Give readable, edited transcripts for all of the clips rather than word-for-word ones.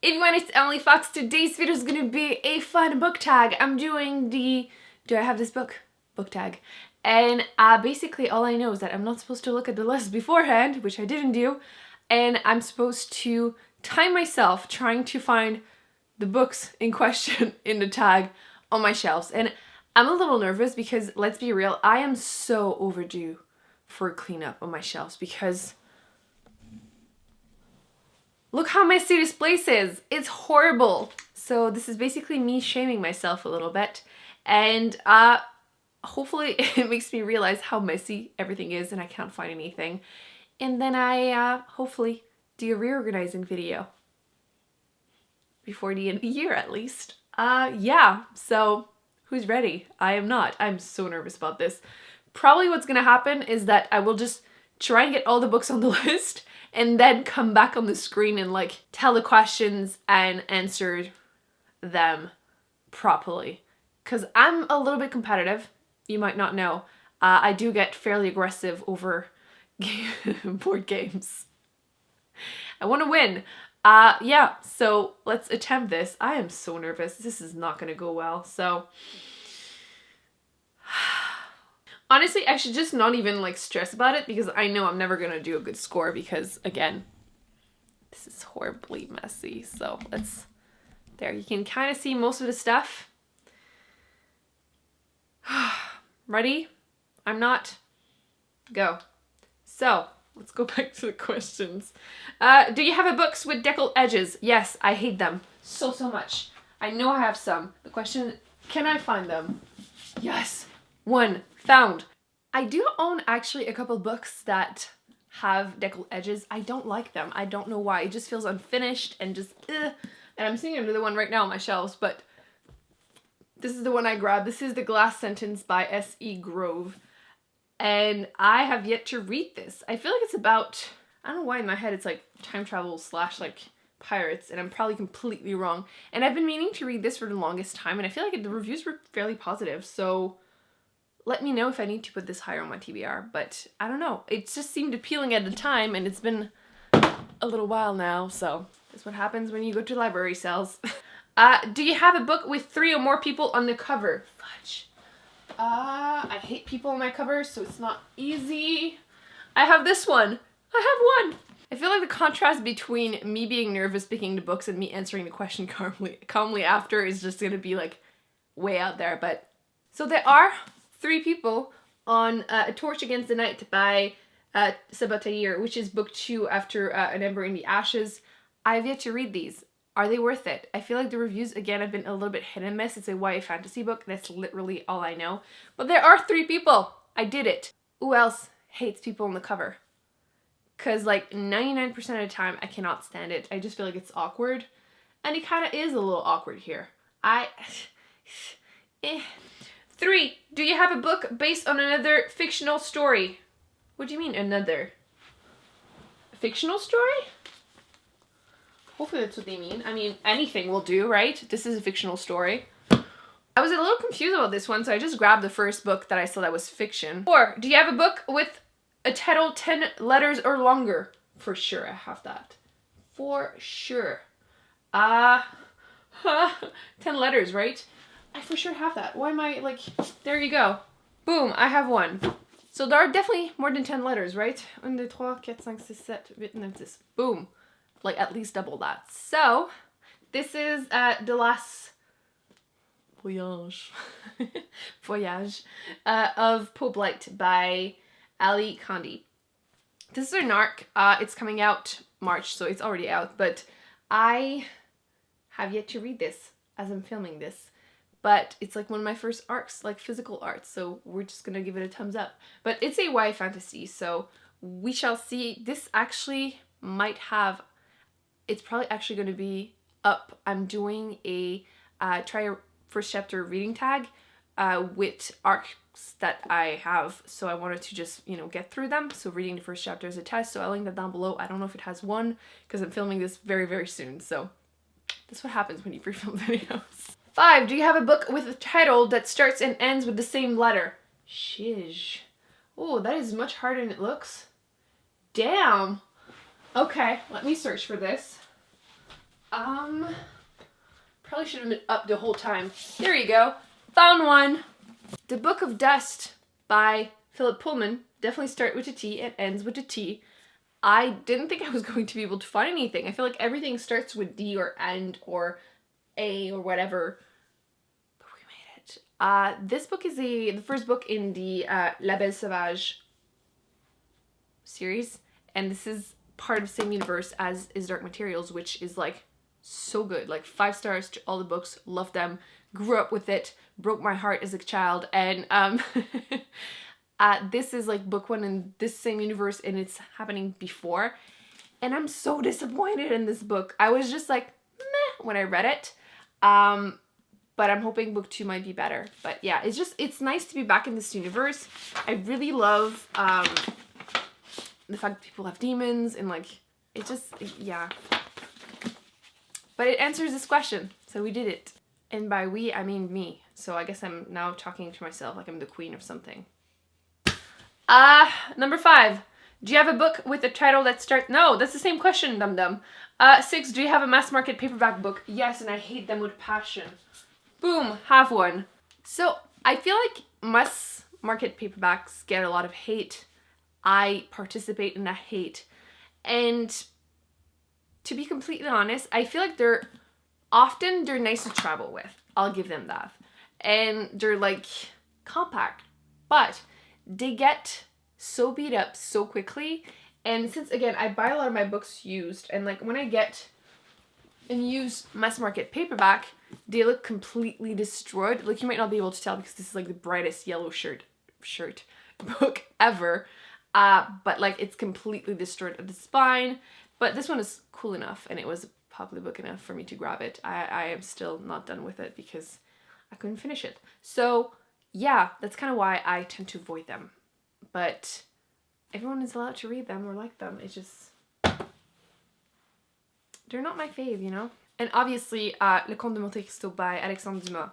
Everyone, it's Emily Fox. Today's video is going to be a fun book tag. I'm doing the Do I Have This Book? Book tag. And basically all I know is that I'm not supposed to look at the list beforehand, which I didn't do, and I'm supposed to time myself trying to find the books in question in the tag on my shelves. And I'm a little nervous because, let's be real, I am so overdue for a cleanup on my shelves because look how messy this place is. It's horrible. So this is basically me shaming myself a little bit, and hopefully it makes me realize how messy everything is and I can't find anything. And then I hopefully do a reorganizing video before the end of the year at least. Yeah, so who's ready? I am not. I'm so nervous about this. Probably what's gonna happen is that I will just try and get all the books on the list and then come back on the screen and like tell the questions and answer them properly. Cause I'm a little bit competitive. You might not know. I do get fairly aggressive over board games. I want to win. Yeah, so let's attempt this. I am so nervous. This is not gonna go well, so. Honestly, I should just not even like stress about it because I know I'm never gonna do a good score because, again, this is horribly messy. So let's, there, you can kind of see most of the stuff. Ready? I'm not. Go. So let's go back to the questions. Do you have a books with deckled edges? Yes, I hate them so much. I know I have some. The question, can I find them? Yes. One. Found. I do own actually a couple books that have deckled edges. I don't like them. I don't know why. It just feels unfinished and just ugh. And I'm seeing another one right now on my shelves, but this is the one I grabbed. This is The Glass Sentence by S.E. Grove. And I have yet to read this. I feel like it's about, I don't know why in my head it's like time travel / like pirates, and I'm probably completely wrong. And I've been meaning to read this for the longest time, and I feel like the reviews were fairly positive, so let me know if I need to put this higher on my TBR, but I don't know. It just seemed appealing at the time, and it's been a little while now, so that's what happens when you go to library sales. Do you have a book with 3 or more people on the cover? Fudge. I hate people on my covers, so it's not easy. I have this one. I have one. I feel like the contrast between me being nervous picking the books and me answering the question calmly after is just gonna be like way out there, but so there are 3 people on A Torch Against the Night by Sabatair, which is book 2 after An Ember in the Ashes. I have yet to read these. Are they worth it? I feel like the reviews, again, have been a little bit hit and miss. It's a YA fantasy book. That's literally all I know. But there are 3 people. I did it. Who else hates people on the cover? Because like 99% of the time, I cannot stand it. I just feel like it's awkward. And it kind of is a little awkward here. 3. Do you have a book based on another fictional story? What do you mean, another? A fictional story? Hopefully that's what they mean. I mean, anything will do, right? This is a fictional story. I was a little confused about this one, so I just grabbed the first book that I saw that was fiction. 4. Do you have a book with a title 10 letters or longer? For sure, I have that. For sure. 10 letters, right? I for sure have that. Why am I like, there you go. Boom, I have one. So there are definitely more than 10 letters, right? 1, 2, 3, 4, 5, 6, 7, 8, 9, 10. Boom. Like at least double that. So this is The Last Voyage of Poe Blight by Ali Kandi. This is an arc. It's coming out March, so it's already out, but I have yet to read this as I'm filming this. But it's like one of my first arcs, like physical arts, so we're just gonna give it a thumbs up. But it's a YA fantasy, so we shall see. This actually might have, it's probably actually gonna be up. I'm doing a try a first chapter reading tag with arcs that I have, so I wanted to just, you know, get through them. So reading the first chapter is a test, so I'll link that down below. I don't know if it has one, because I'm filming this very soon, so that's what happens when you pre-film videos. 5. Do you have a book with a title that starts and ends with the same letter? Shiz. Oh, that is much harder than it looks. Damn. Okay, let me search for this. Probably should have been up the whole time. There you go. Found one. The Book of Dust by Philip Pullman. Definitely start with a T and ends with a T. I didn't think I was going to be able to find anything. I feel like everything starts with D or end or A or whatever. But we made it. This book is the first book in the La Belle Sauvage series. And this is part of the same universe as is Dark Materials, which is like so good. Like 5 stars to all the books. Love them. Grew up with it. Broke my heart as a child. And this is like book 1 in this same universe, and it's happening before. And I'm so disappointed in this book. I was just like, meh, when I read it. But I'm hoping book 2 might be better. But yeah, it's nice to be back in this universe. I really love the fact that people have demons and like, it just, yeah. But it answers this question, so we did it. And by we, I mean me. So I guess I'm now talking to myself like I'm the queen of something. Number 5. Do you have a book with a title that starts... No, that's the same question, dum-dum. 6. Do you have a Mass Market Paperback book? Yes, and I hate them with passion. Boom, have one. So, I feel like Mass Market Paperbacks get a lot of hate. I participate in that hate. And to be completely honest, I feel like they're nice to travel with. I'll give them that. And they're like compact. But they get so beat up so quickly. And since, again, I buy a lot of my books used, and like when I get a used Mass Market Paperback, they look completely destroyed. Like you might not be able to tell because this is like the brightest yellow shirt book ever. But like it's completely destroyed at the spine. But this one is cool enough, and it was a popular book enough for me to grab it. I am still not done with it because I couldn't finish it. So yeah, that's kind of why I tend to avoid them. But everyone is allowed to read them or like them. It's just... they're not my fave, you know? And obviously, Le Comte de Monte Cristo by Alexandre Dumas.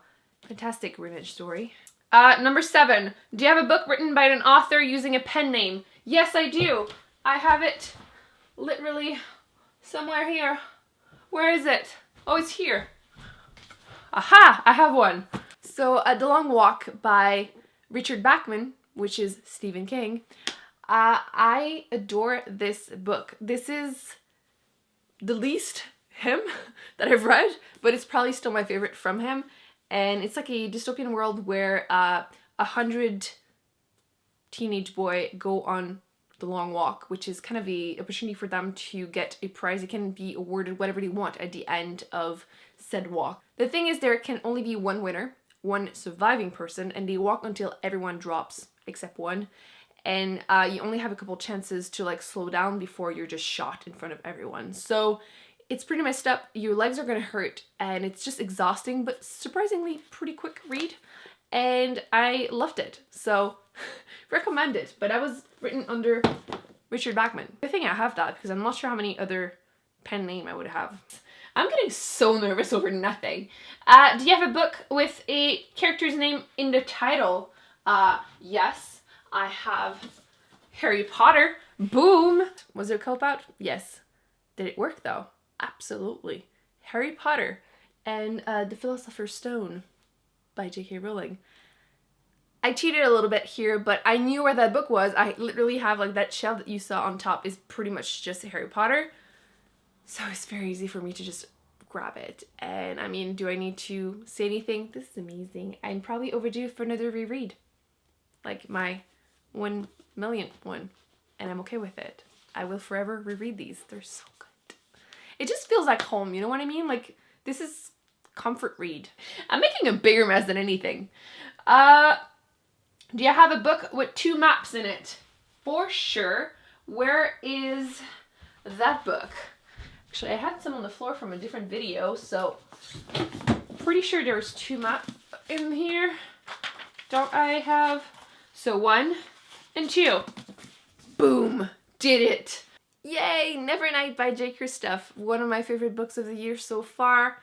Fantastic revenge story. Number 7. Do you have a book written by an author using a pen name? Yes, I do. I have it literally somewhere here. Where is it? Oh, it's here. Aha! I have one. So, The Long Walk by Richard Bachman, which is Stephen King. I adore this book. This is the least him that I've read, but it's probably still my favorite from him. And it's like a dystopian world where 100 teenage boys go on the long walk, which is kind of the opportunity for them to get a prize. They can be awarded whatever they want at the end of said walk. The thing is, there can only be one winner, one surviving person, and they walk until everyone drops except one. And you only have a couple chances to like slow down before you're just shot in front of everyone. So it's pretty messed up. Your legs are gonna hurt, and it's just exhausting, but surprisingly pretty quick read. And I loved it, so recommend it. But I was written under Richard Bachman. I think I have that because I'm not sure how many other pen name I would have. I'm getting so nervous over nothing. Do you have a book with a character's name in the title? Yes, I have Harry Potter. Boom! Was there a cop out? Yes. Did it work though? Absolutely. Harry Potter and The Philosopher's Stone by J.K. Rowling. I cheated a little bit here, but I knew where that book was. I literally have like that shelf that you saw on top is pretty much just Harry Potter. So it's very easy for me to just grab it. And I mean, do I need to say anything? This is amazing. I'm probably overdue for another reread. Like my 1 millionth one. And I'm okay with it. I will forever reread these. They're so good. It just feels like home, you know what I mean? Like, this is comfort read. I'm making a bigger mess than anything. Do you have a book with 2 maps in it? For sure. Where is that book? Actually, I had some on the floor from a different video, so pretty sure there's 2 maps in here. Don't I have? So 1 and 2. Boom! Did it! Yay! Nevernight by J. Christoph. One of my favorite books of the year so far.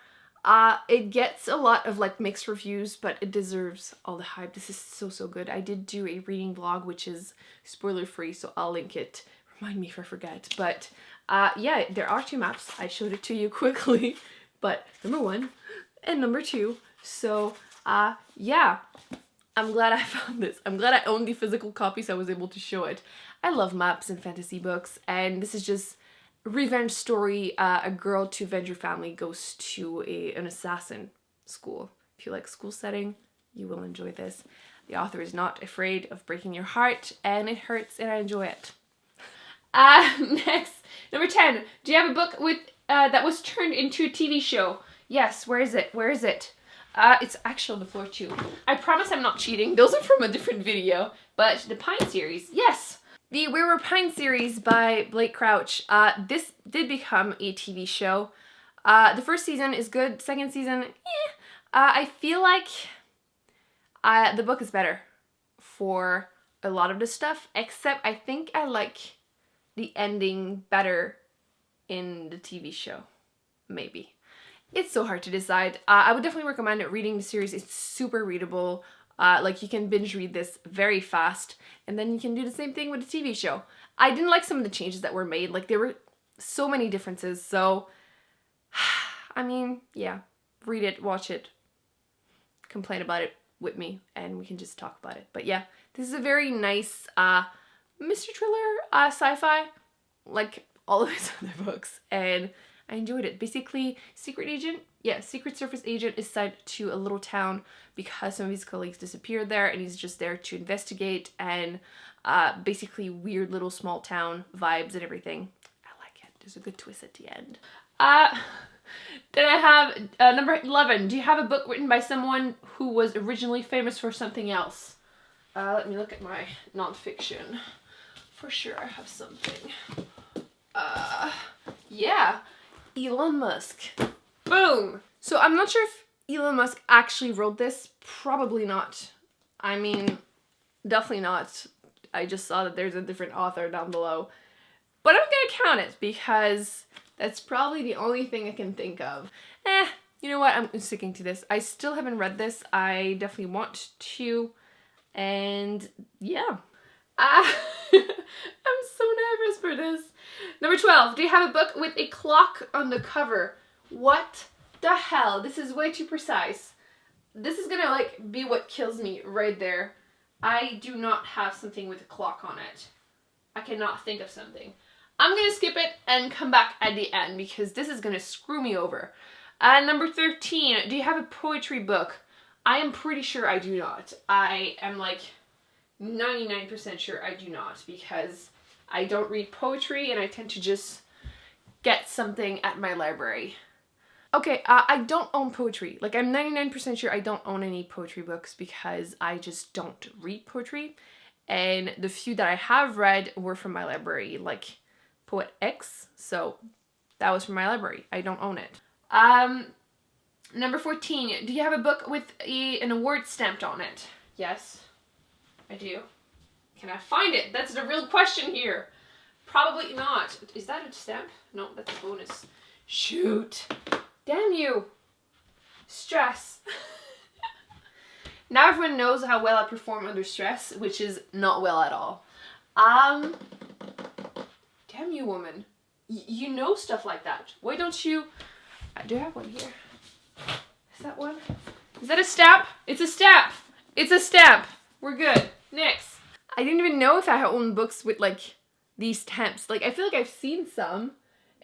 It gets a lot of like mixed reviews, but it deserves all the hype. This is so good. I did do a reading vlog, which is spoiler free, so I'll link it. Remind me if I forget. But Yeah, there are 2 maps. I showed it to you quickly, but number 1 and number 2. So, yeah, I'm glad I found this. I'm glad I own the physical copy so I was able to show it. I love maps and fantasy books, and this is just a revenge story. A girl to avenge her family goes to an assassin school. If you like school setting, you will enjoy this. The author is not afraid of breaking your heart, and it hurts, and I enjoy it. Next, number 10. Do you have a book with that was turned into a TV show? Yes. Where is it? Where is it? It's actually on the floor too. I promise I'm not cheating. Those are from a different video. But the Pine series, yes. The Where Were Pine series by Blake Crouch. This did become a TV show. The first season is good. Second season, I feel like the book is better for a lot of the stuff, except I think I like the ending better in the TV show. Maybe. It's so hard to decide. I would definitely recommend reading the series. It's super readable. Like you can binge read this very fast, and then you can do the same thing with the TV show. I didn't like some of the changes that were made. Like there were so many differences. So, I mean, yeah, read it, watch it, complain about it with me, and we can just talk about it. But yeah, this is a very nice mystery thriller, sci-fi, like all of his other books, and I enjoyed it. Basically, Secret Service agent is sent to a little town because some of his colleagues disappeared there, and he's just there to investigate, and basically weird little small town vibes and everything. I like it. There's a good twist at the end. Then I have number 11. Do you have a book written by someone who was originally famous for something else? Let me look at my nonfiction. For sure I have something. Yeah. Elon Musk. Boom! So I'm not sure if Elon Musk actually wrote this. Probably not. I mean, definitely not. I just saw that there's a different author down below. But I'm gonna count it because that's probably the only thing I can think of. You know what? I'm sticking to this. I still haven't read this. I definitely want to. And yeah. I'm so nervous for this. Number 12. Do you have a book with a clock on the cover? What the hell? This is way too precise. This is gonna like be what kills me right there. I do not have something with a clock on it. I cannot think of something. I'm gonna skip it and come back at the end because this is gonna screw me over. Number 13. Do you have a poetry book? I am pretty sure I do not. I am like 99% sure I do not because I don't read poetry and I tend to just get something at my library. Okay, I don't own poetry. Like I'm 99% sure I don't own any poetry books because I just don't read poetry. And the few that I have read were from my library, like Poet X. So that was from my library. I don't own it. Number 14. Do you have a book with an award stamped on it? Yes. I do. Can I find it? That's the real question here. Probably not. Is that a stamp? No, that's a bonus. Shoot. Damn you. Stress. Now everyone knows how well I perform under stress, which is not well at all. Damn you, woman. You know stuff like that. Why don't you... do I have one here? Is that one? Is that a stamp? It's a stamp. It's a stamp. We're good. Next. I didn't even know if I own books with like these stamps. Like I feel like I've seen some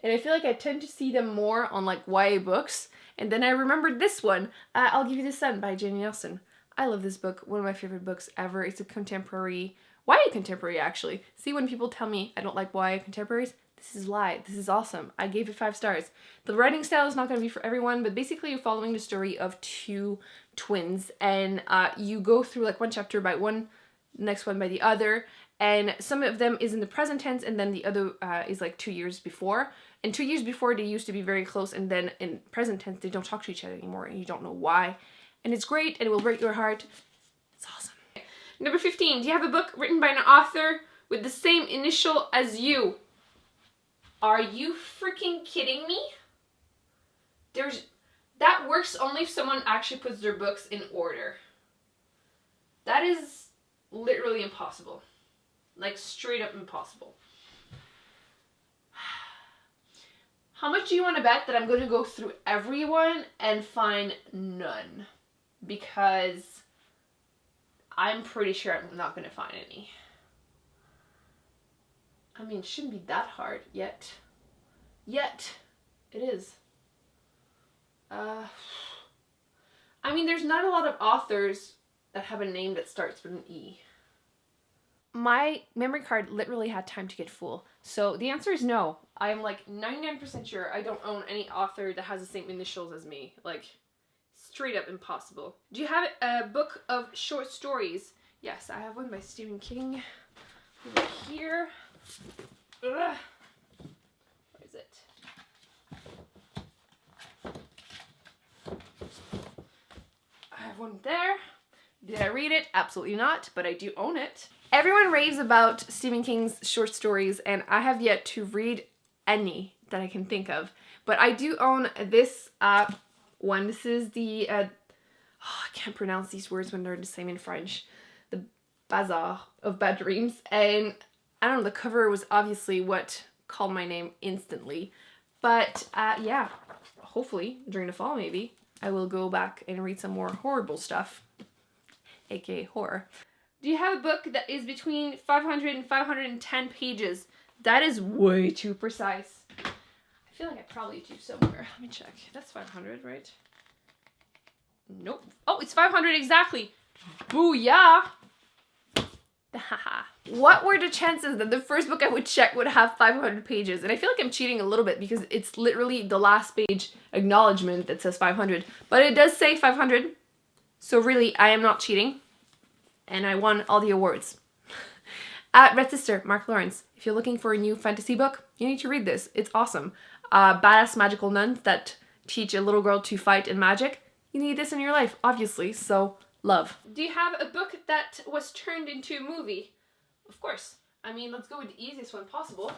and I feel like I tend to see them more on like YA books. And then I remembered this one. I'll Give You the Sun by Jane Austen. I love this book. One of my favorite books ever. It's a contemporary, YA contemporary actually. See, when people tell me I don't like YA contemporaries, this is a lie. This is awesome. I gave it 5 stars. The writing style is not going to be for everyone, but basically you're following the story of 2 twins and you go through like one chapter by one, next one by the other, and some of them is in the present tense and then the other is like 2 years before. And 2 years before they used to be very close, and then in present tense they don't talk to each other anymore and you don't know why. And it's great and it will break your heart. It's awesome. Number 15. Do you have a book written by an author with the same initial as you? Are you freaking kidding me? That works only if someone actually puts their books in order. That is literally impossible. Like straight up impossible. How much do you want to bet that I'm going to go through everyone and find none? Because I'm pretty sure I'm not going to find any. I mean, it shouldn't be that hard yet. Yet, it is. I mean, there's not a lot of authors that have a name that starts with an E. My memory card literally had time to get full. So the answer is no. I am like 99% sure I don't own any author that has the same initials as me. Like, straight up impossible. Do you have a book of short stories? Yes, I have one by Stephen King. Over here. Ugh. Where is it? I have one there. Did I read it? Absolutely not, but I do own it. Everyone raves about Stephen King's short stories, and I have yet to read any that I can think of. But I do own this one. This is the, I can't pronounce these words when they're the same in French. The Baza of Bad Dreams. And I don't know, the cover was obviously what called my name instantly. But yeah, hopefully during the fall maybe, I will go back and read some more horrible stuff, aka horror. Do you have a book that is between 500 and 510 pages? That is way too precise. I feel like I probably do somewhere. Let me check. That's 500, right? Nope. Oh, it's 500 exactly. Booyah! What were the chances that the first book I would check would have 500 pages? And I feel like I'm cheating a little bit because it's literally the last page acknowledgement that says 500. But it does say 500. So really, I am not cheating. And I won all the awards. At Red Sister, Mark Lawrence. If you're looking for a new fantasy book, you need to read this. It's awesome. Badass magical nuns that teach a little girl to fight in magic. You need this in your life, obviously, so love. Do you have a book that was turned into a movie? Of course. I mean, let's go with the easiest one possible.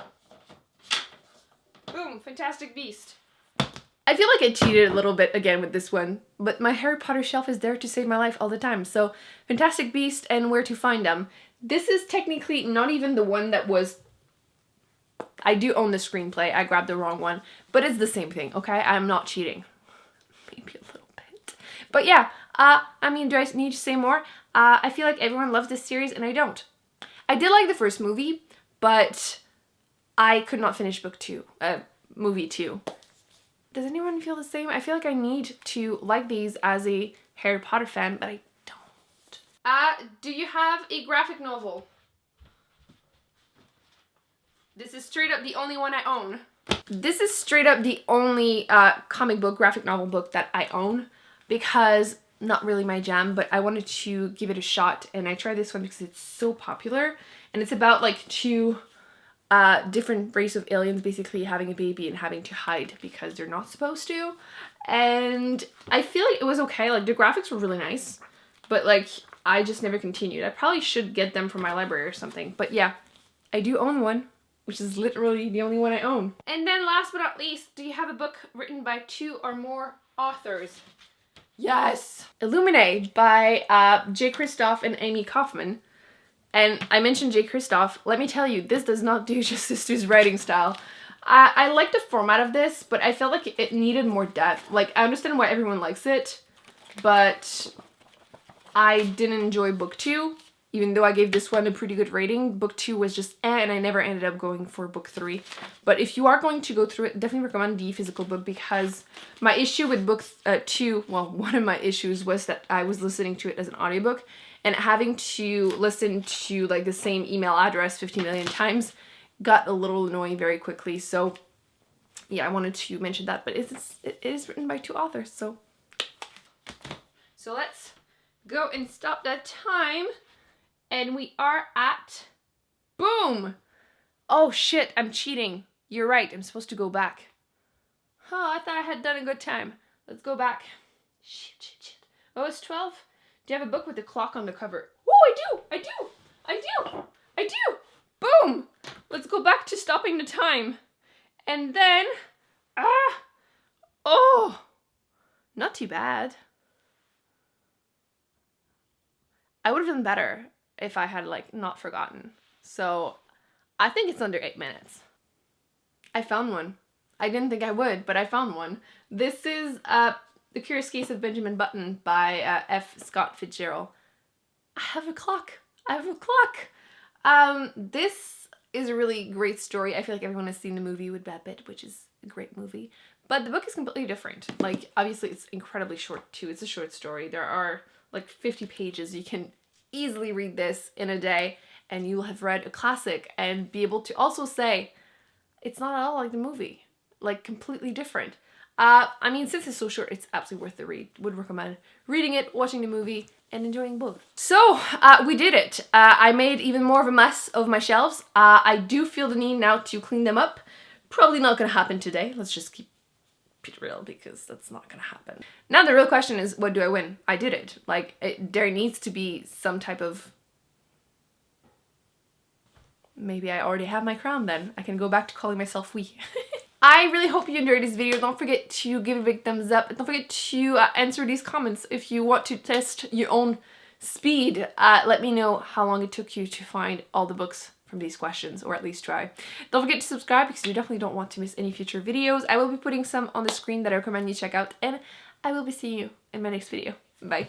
Boom, Fantastic Beast. I feel like I cheated a little bit again with this one, but my Harry Potter shelf is there to save my life all the time. So, Fantastic Beast and Where to Find Them. This is technically not even the one that was... I do own the screenplay. I grabbed the wrong one, but it's the same thing, okay? I'm not cheating. Maybe a little bit. But yeah, I mean, do I need to say more? I feel like everyone loves this series and I don't. I did like the first movie, but I could not finish movie 2. Does anyone feel the same? I feel like I need to like these as a Harry Potter fan, but I don't. Do you have a graphic novel? This is straight up the only one I own. This is straight up the only comic book, graphic novel book that I own because not really my jam, but I wanted to give it a shot and I tried this one because it's so popular and it's about like two different race of aliens basically having a baby and having to hide because they're not supposed to. And I feel like it was okay. Like the graphics were really nice, but like I just never continued. I probably should get them from my library or something. But yeah, I do own one, which is literally the only one I own. And then last but not least, do you have a book written by 2 or more authors? Yes! Illuminae by J. Kristoff and Amy Kaufman. And I mentioned J. Kristoff. Let me tell you, this does not do justice to his writing style. I like the format of this, but I felt like it needed more depth. Like, I understand why everyone likes it, but I didn't enjoy book 2. Even though I gave this one a pretty good rating, book 2 was just and I never ended up going for book 3. But if you are going to go through it, definitely recommend the physical book because my issue with book 2, well, one of my issues was that I was listening to it as an audiobook and having to listen to like the same email address 50 million times got a little annoying very quickly. So yeah, I wanted to mention that, but it is written by 2 authors, so let's go and stop that time. And we are at, boom! Oh shit, I'm cheating. You're right, I'm supposed to go back. Oh, I thought I had done a good time. Let's go back. Shit. Oh, it's 12? Do you have a book with a clock on the cover? Oh, I do! Boom! Let's go back to stopping the time. And then, oh! Not too bad. I would have done better if I had like not forgotten. So I think it's under 8 minutes. I found one. I didn't think I would, but I found one. This is The Curious Case of Benjamin Button by F. Scott Fitzgerald. I have a clock. I have a clock. This is a really great story. I feel like everyone has seen the movie with Brad Pitt, which is a great movie. But the book is completely different. Like, obviously it's incredibly short too. It's a short story. There are like 50 pages. You can easily read this in a day and you will have read a classic and be able to also say, it's not at all like the movie. Like, completely different. I mean, since it's so short, it's absolutely worth the read. Would recommend reading it, watching the movie, and enjoying both. So, we did it. I made even more of a mess of my shelves. I do feel the need now to clean them up. Probably not gonna happen today. Let's just keep it real, because that's not gonna happen. Now the real question is, what do I win? I did it. Like, there needs to be some type of... Maybe I already have my crown then. I can go back to calling myself we. I really hope you enjoyed this video. Don't forget to give it a big thumbs up. Don't forget to answer these comments if you want to test your own speed. Let me know how long it took you to find all the books from these questions, or at least try. Don't forget to subscribe because you definitely don't want to miss any future videos. I will be putting some on the screen that I recommend you check out, and I will be seeing you in my next video. Bye.